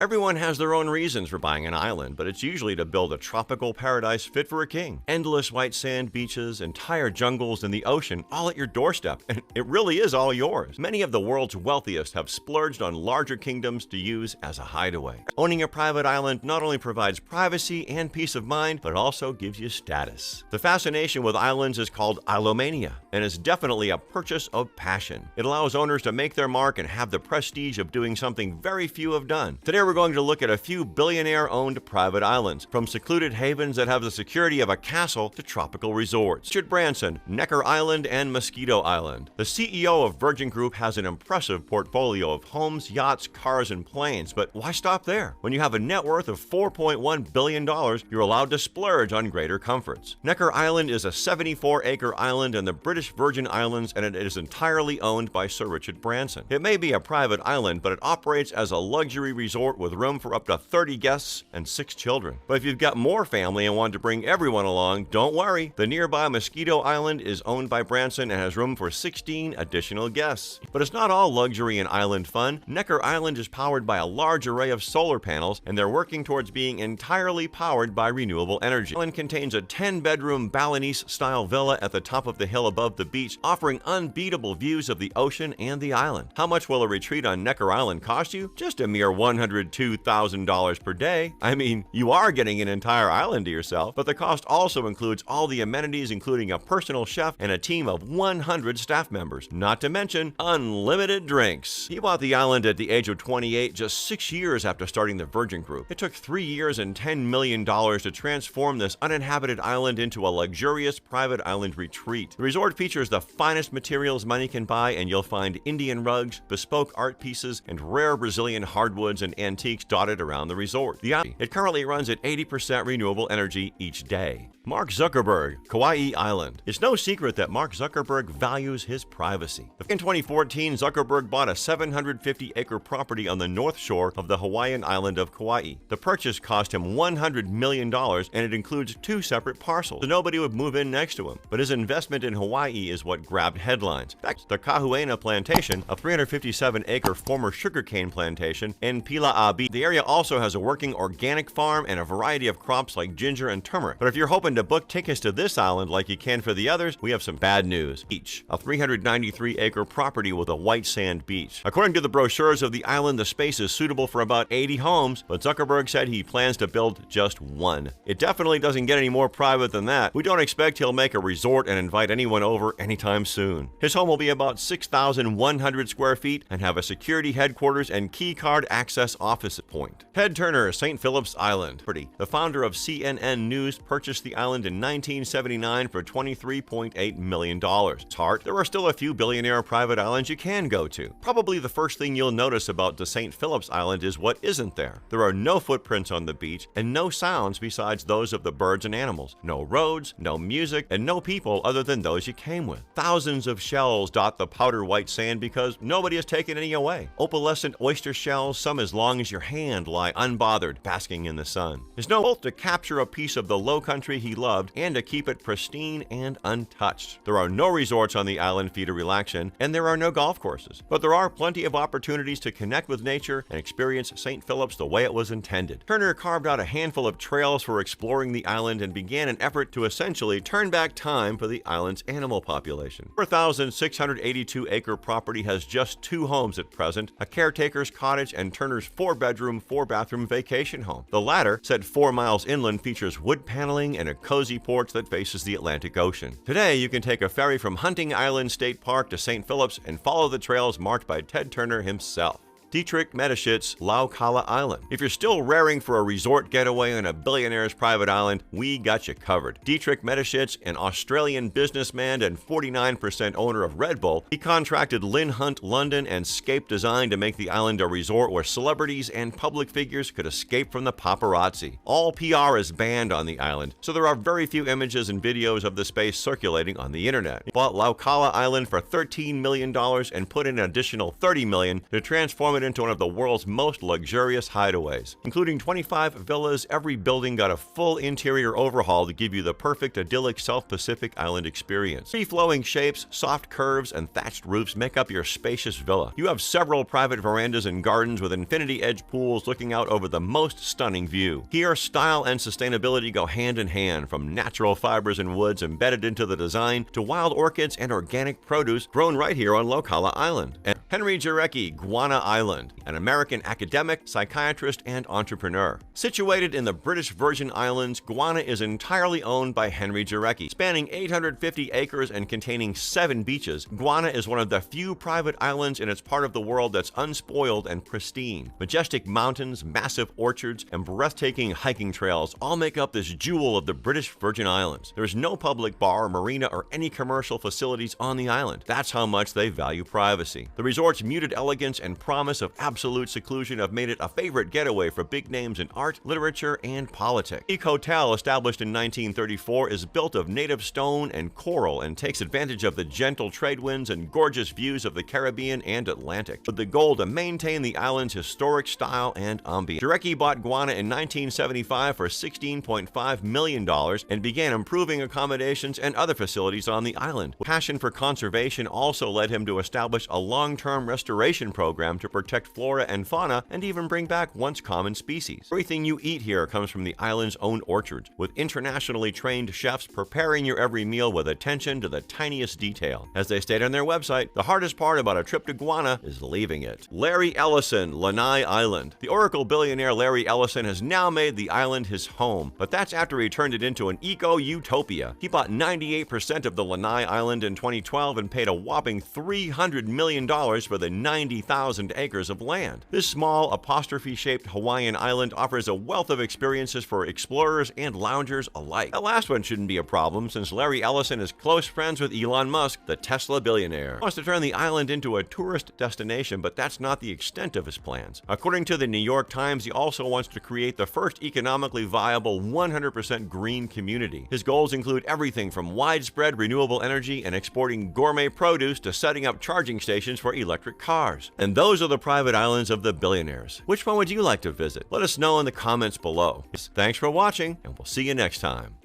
Everyone has their own reasons for buying an island, but it's usually to build a tropical paradise fit for a king. Endless white sand beaches, entire jungles, and the ocean all at your doorstep, and it really is all yours. Many of the world's wealthiest have splurged on larger kingdoms to use as a hideaway. Owning a private island not only provides privacy and peace of mind, but it also gives you status. The fascination with islands is called Islomania, and is definitely a purchase of passion. It allows owners to make their mark and have the prestige of doing something very few have done. Today we're going to look at a few billionaire-owned private islands, from secluded havens that have the security of a castle to tropical resorts. Richard Branson, Necker Island and Mosquito Island. The CEO of Virgin Group has an impressive portfolio of homes, yachts, cars, and planes, but why stop there? When you have a net worth of $4.1 billion, you're allowed to splurge on greater comforts. Necker Island is a 74-acre island in the British Virgin Islands, and it is entirely owned by Sir Richard Branson. It may be a private island, but it operates as a luxury resort with room for up to 30 guests and 6 children. But if you've got more family and want to bring everyone along, don't worry. The nearby Mosquito Island is owned by Branson and has room for 16 additional guests. But it's not all luxury and island fun. Necker Island is powered by a large array of solar panels, and they're working towards being entirely powered by renewable energy. The island contains a 10-bedroom Balinese-style villa at the top of the hill above the beach, offering unbeatable views of the ocean and the island. How much will a retreat on Necker Island cost you? Just a mere $102,000 per day. I mean, you are getting an entire island to yourself, but the cost also includes all the amenities, including a personal chef and a team of 100 staff members, not to mention unlimited drinks. He bought the island at the age of 28, just 6 years after starting the Virgin Group. It took 3 years and $10 million to transform this uninhabited island into a luxurious private island retreat. The resort features the finest materials money can buy, and you'll find Indian rugs, bespoke art pieces, and rare Brazilian hardwoods and antiques dotted around the resort. It currently runs at 80% renewable energy each day. Mark Zuckerberg, Kauai Island. It's no secret that Mark Zuckerberg values his privacy. In 2014, Zuckerberg bought a 750-acre property on the north shore of the Hawaiian island of Kauai. The purchase cost him $100 million, and it includes 2 separate parcels, so nobody would move in next to him. But his investment in Hawaii is what grabbed headlines. In fact, the Kahuena Plantation, a 357-acre former sugarcane plantation in Pila'abi. The area also has a working organic farm and a variety of crops like ginger and turmeric. But if you're hoping to book tickets to this island like you can for the others, we have some bad news. Beach, a 393-acre property with a white sand beach. According to the brochures of the island, the space is suitable for about 80 homes, but Zuckerberg said he plans to build just 1. It definitely doesn't get any more private than that. We don't expect he'll make a resort and invite anyone over anytime soon. His home will be about 6,100 square feet and have a security headquarters and key card access office point. Ted Turner, St. Philip's Island. The founder of CNN News purchased the island in 1979 for $23.8 million. There are still a few billionaire private islands you can go to. Probably the first thing you'll notice about the St. Philip's Island is what isn't there. There are no footprints on the beach and no sounds besides those of the birds and animals. No roads, no music, and no people other than those you came with. Thousands of shells dot the powder white sand because nobody has taken any away. Opalescent oyster shells, some as long as your hand, lie unbothered, basking in the sun. There's no both to capture a piece of the low country he loved and to keep it pristine and untouched. There are no resorts on the island for you to relax in, and there are no golf courses. But there are plenty of opportunities to connect with nature and experience St. Philip's the way it was intended. Turner carved out a handful of trails for exploring the island and began an effort to essentially turn back time for the island's animal population. 4,682-acre property has just 2 homes at present, a caretaker's cottage and Turner's 4-bedroom, 4-bathroom vacation home. The latter, set 4 miles inland, features wood paneling and a cozy porch that faces the Atlantic Ocean. Today, you can take a ferry from Hunting Island State Park to St. Philip's and follow the trails marked by Ted Turner himself. Dietrich Metsis, Laucala Island. If you're still raring for a resort getaway on a billionaire's private island, we got you covered. Dietrich Metsis, an Australian businessman and 49% owner of Red Bull, he contracted Lynn Hunt London and Scape Design to make the island a resort where celebrities and public figures could escape from the paparazzi. All PR is banned on the island, so there are very few images and videos of the space circulating on the internet. He bought Laucala Island for $13 million and put in an additional $30 million to transform it it into one of the world's most luxurious hideaways. Including 25 villas, every building got a full interior overhaul to give you the perfect idyllic South Pacific Island experience. Free-flowing shapes, soft curves, and thatched roofs make up your spacious villa. You have several private verandas and gardens with infinity-edge pools looking out over the most stunning view. Here, style and sustainability go hand in hand, from natural fibers and woods embedded into the design to wild orchids and organic produce grown right here on Laucala Island. And Henry Jarecki, Guana Island, an American academic, psychiatrist, and entrepreneur. Situated in the British Virgin Islands, Guana is entirely owned by Henry Jarecki. Spanning 850 acres and containing 7 beaches, Guana is one of the few private islands in its part of the world that's unspoiled and pristine. Majestic mountains, massive orchards, and breathtaking hiking trails all make up this jewel of the British Virgin Islands. There's no public bar, marina, or any commercial facilities on the island. That's how much they value privacy. The resort's muted elegance and promise of absolute seclusion have made it a favorite getaway for big names in art, literature, and politics. The hotel, established in 1934, is built of native stone and coral and takes advantage of the gentle trade winds and gorgeous views of the Caribbean and Atlantic, with the goal to maintain the island's historic style and ambience. Jarecki bought Guana in 1975 for $16.5 million and began improving accommodations and other facilities on the island. Passion for conservation also led him to establish a long-term restoration program to protect flora and fauna and even bring back once common species. Everything you eat here comes from the island's own orchards, with internationally trained chefs preparing your every meal with attention to the tiniest detail. As they state on their website, the hardest part about a trip to Guana is leaving it. Larry Ellison, Lanai Island. The Oracle billionaire Larry Ellison has now made the island his home, but that's after he turned it into an eco-utopia. He bought 98% of the Lanai Island in 2012 and paid a whopping $300 million for the 90,000 acres of land. This small, apostrophe-shaped Hawaiian island offers a wealth of experiences for explorers and loungers alike. That last one shouldn't be a problem, since Larry Ellison is close friends with Elon Musk, the Tesla billionaire. He wants to turn the island into a tourist destination, but that's not the extent of his plans. According to the New York Times, he also wants to create the first economically viable 100% green community. His goals include everything from widespread renewable energy and exporting gourmet produce to setting up charging stations for electric cars. And those are the private islands of the billionaires. Which one would you like to visit? Let us know in the comments below. Thanks for watching, and we'll see you next time.